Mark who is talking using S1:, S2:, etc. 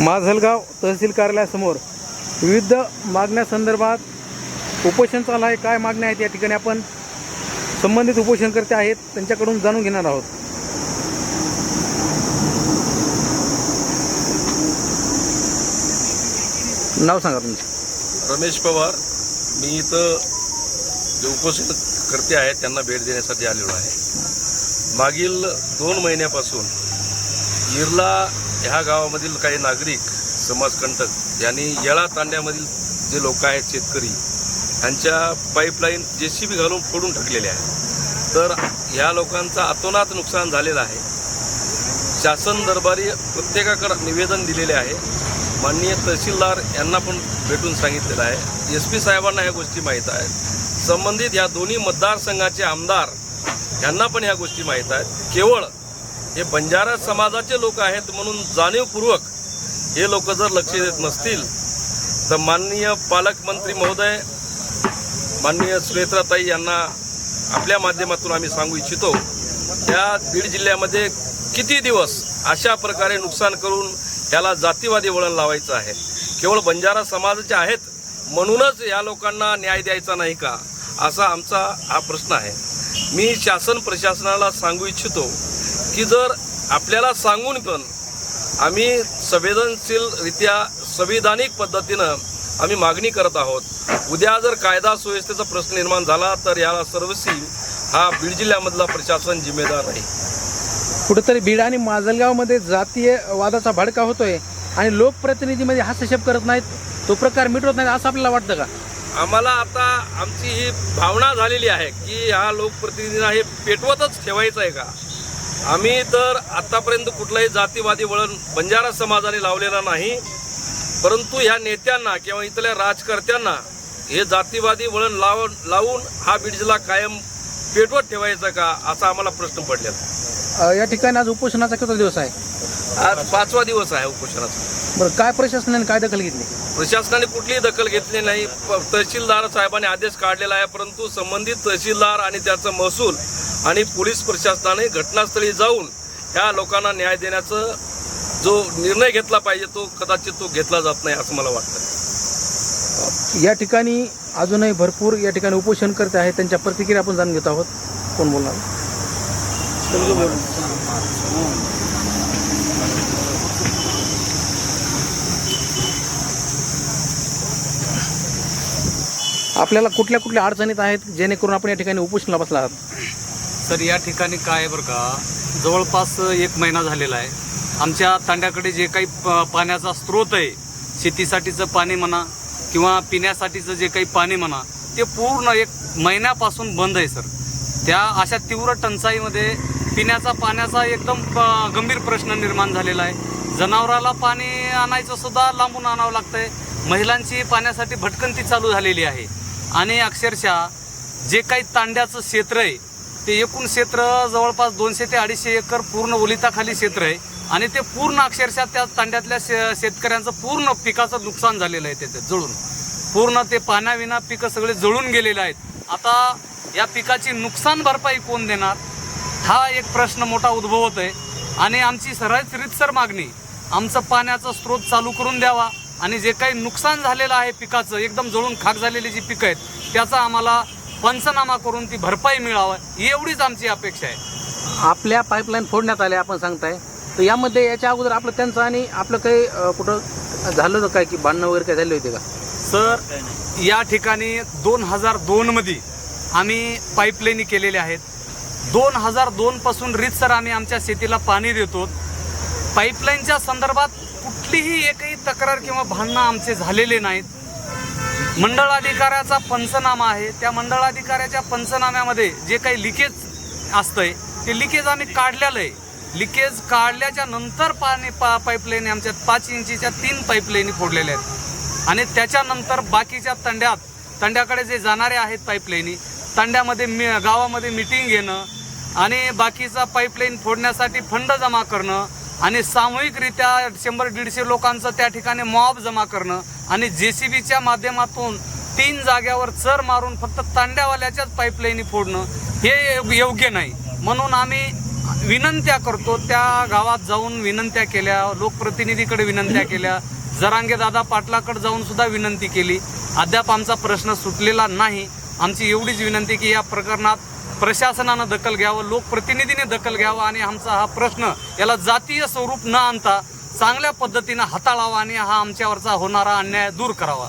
S1: माजलगाव तहसील कार्यालयासमोर विविध मागण्यासंदर्भात उपोषण चालू आहे। काय मागण्या आहेत या ठिकाणी आपण संबंधित उपोषणकर्ते आहेत त्यांच्याकडून जाणून घेणार आहोत। नाव सांगा तुमचं।
S2: रमेश पवार। मी इथं जे उपोषणकर्ते आहेत त्यांना भेट देण्यासाठी आलेलो आहे। मागील 2 महिन्यापासून इरला ह्या गावामधील काही नागरिक समाजकंटक यांनी येळा तांड्यामधील जे लोक आहेत शेतकरी यांच्या पाईपलाईन JCB घालून फोडून टाकलेल्या आहेत। तर ह्या लोकांचं अतोनात नुकसान झालेलं आहे। शासन दरबारी प्रत्येकाकडे निवेदन दिलेले आहे। माननीय तहसीलदार यांना पण भेटून सांगितलेलं आहे। SP साहेबांना ह्या गोष्टी माहीत आहेत। संबंधित ह्या दोन्ही मतदारसंघाचे आमदार यांना पण ह्या गोष्टी माहीत आहेत। केवळ हे बंजारा समाजाचे लोक आहेत म्हणून जाणीवपूर्वक हे लोक जर लक्ष देत नसतील तर माननीय पालकमंत्री महोदय माननीय सुनेत्राताई यांना आपल्या माध्यमातून आम्ही सांगू इच्छितो, या बीड जिल्ह्यामध्ये किती दिवस अशा प्रकारे नुकसान करून याला जातीवादी वळण लावायचं आहे। केवळ बंजारा समाजाचे आहेत म्हणूनच या लोकांना न्याय द्यायचा नाही का, असा आमचा हा प्रश्न आहे। मी शासन प्रशासनाला सांगू इच्छितो की जर आपल्याला सांगून पण आम्ही संवेदनशीलरित्या संविधानिक पद्धतीनं आम्ही मागणी करत आहोत, उद्या जर कायदा सुव्यवस्थेचा प्रश्न निर्माण झाला तर याला सर्वस्वी हा बीड जिल्ह्यामधला प्रशासन जिम्मेदार आहे।
S1: कुठेतरी बीड आणि माजलगावमध्ये जातीय वादाचा भडका होतोय आणि लोकप्रतिनिधीमध्ये हस्तक्षेप करत नाहीत, तो प्रकार मिटवत नाहीत असं आपल्याला वाटतं का?
S2: आम्हाला आता आमची ही भावना झालेली आहे की ह्या लोकप्रतिनिधींना हे पेटवतच ठेवायचं आहे का? आम्ही तर आतापर्यंत कुठलाही जातीवादी वळण बंजारा समाजाने लावलेला नाही, परंतु ह्या नेत्यांना किंवा इथल्या राजकर्त्यांना हे जातीवादी वळण लावून हा बीड जिल्हा कायम पेटवत ठेवायचा का, असा आम्हाला प्रश्न पडलेला।
S1: या ठिकाणी आज उपोषणाचा किती दिवस आहे?
S2: आज 5वा दिवस आहे उपोषणाचा।
S1: बरं, काय प्रशासनाने काय दखल घेतली?
S2: प्रशासनाने कुठलीही दखल घेतली नाही। तहसीलदार साहेबांनी आदेश काढलेला आहे, परंतु संबंधित तहसीलदार आणि त्याचा महसूल आणि पोलीस प्रशासनाने घटनास्थळी जाऊन ह्या लोकांना न्याय देण्याचा जो निर्णय घेतला पाहिजे तो कदाचित तो घेतला जात नाही असं मला वाटतं।
S1: या ठिकाणी अजूनही भरपूर या ठिकाणी उपोषणकर्ते आहेत, त्यांच्या प्रतिक्रिया आपण जाणून घेत आहोत। कोण बोलणार? आपल्याला कुठल्या कुठल्या अडचणीत आहेत जेणेकरून आपण या ठिकाणी उपोषणाला बसला आहात?
S3: सर, या ठिकाणी काय आहे बरं का, जवळपास 1 महिना झालेला आहे। आमच्या तांड्याकडे जे काही पाण्याचा स्रोत आहे, शेतीसाठीचं पाणी म्हणा किंवा पिण्यासाठीचं जे काही पाणी म्हणा, ते पूर्ण 1 महिन्यापासून बंद आहे सर। त्या अशा तीव्र टंचाईमध्ये पिण्याचा पाण्याचा एकदम गंभीर प्रश्न निर्माण झालेला आहे। जनावराला पाणी आणायचं सुद्धा लांबून आणावं लागतं आहे। महिलांची पाण्यासाठी भटकंती चालू झालेली आहे आणि अक्षरशः जे काही तांड्याचं क्षेत्र आहे ते एकूण क्षेत्र जवळपास 200 ते 250 एकर पूर्ण ओलिताखाली क्षेत्र आहे आणि ते पूर्ण अक्षरशः त्या तांड्यातल्या शेतकऱ्यांचं पूर्ण पिकाचं नुकसान झालेलं आहे। ते जळून पूर्ण ते पाण्याविना पिकं सगळे जळून गेलेले आहेत। आता या पिकाची नुकसान भरपाई कोण देणार, हा एक प्रश्न मोठा उद्भवत आहे आणि आमची रीतसर मागणी, आमचं पाण्याचा स्रोत चालू करून द्यावा आणि जे काही नुकसान झालेलं आहे पिकाचं, एकदम जळून खाक झालेली जी पिकं आहेत त्याचा आम्हाला पंचनामा करून ती भरपाई मिळावं, एवढीच आमची अपेक्षा आहे।
S1: आपल्या पाईपलाईन फोडण्यात आल्या आपण सांगताय, तर यामध्ये याच्या अगोदर आपलं त्यांचं आणि आपलं काही कुठं झालं होतं काय की भांडणं वगैरे काय झाले होते का?
S3: सर, या ठिकाणी 2002 मध्ये आम्ही पाईपलाईन केलेल्या आहेत। 2002 पासून रीतसर आम्ही आमच्या शेतीला पाणी देतो। पाईपलाईनच्या संदर्भात कुठलीही एकही तक्रार किंवा भांडणं आमचे झालेले नाहीत। मंडळाधिकाऱ्याचा पंचनामा आहे, त्या मंडळाधिकाऱ्याच्या पंचनाम्यामध्ये जे काही लिकेज असतंय ते लिकेज आम्ही काढलेलं आहे। लिकेज काढल्याच्या नंतर पाणी पाईपलाईन आमच्या 5 इंचीच्या 3 पाईपलाईनी फोडलेल्या आहेत आणि त्याच्यानंतर बाकीच्या तांड्याकडे जे जाणारे आहेत पाईपलाईनी, तांड्यामध्ये गावामध्ये मीटिंग घेणं आणि बाकीचा पाईपलाईन फोडण्यासाठी फंड जमा करणं आणि सामूहिकरित्या 100-150 लोकांचं त्या ठिकाणी मॉब जमा करणं आणि JCBच्या माध्यमातून 3 जाग्यावर चर मारून फक्त तांड्यावाल्याच्याच पाईपलाईनी फोडणं हे योग्य नाही। म्हणून आम्ही विनंत्या करतो, त्या गावात जाऊन विनंत्या केल्या, लोकप्रतिनिधीकडे विनंत्या केल्या, जरांगे दादा पाटलाकडे जाऊन सुद्धा विनंती केली. अद्याप आमचा प्रश्न सुटलेला नाही. आमची एवढीच विनंती की या प्रकरणात प्रशासनानं दखल घ्यावं, लोकप्रतिनिधीने दखल घ्यावं आणि आमचा हा प्रश्न याला जातीय स्वरूप न आणता चांगल्या पद्धतीनं हाताळावा आणि हा आमच्यावरचा होणारा अन्याय दूर करावा.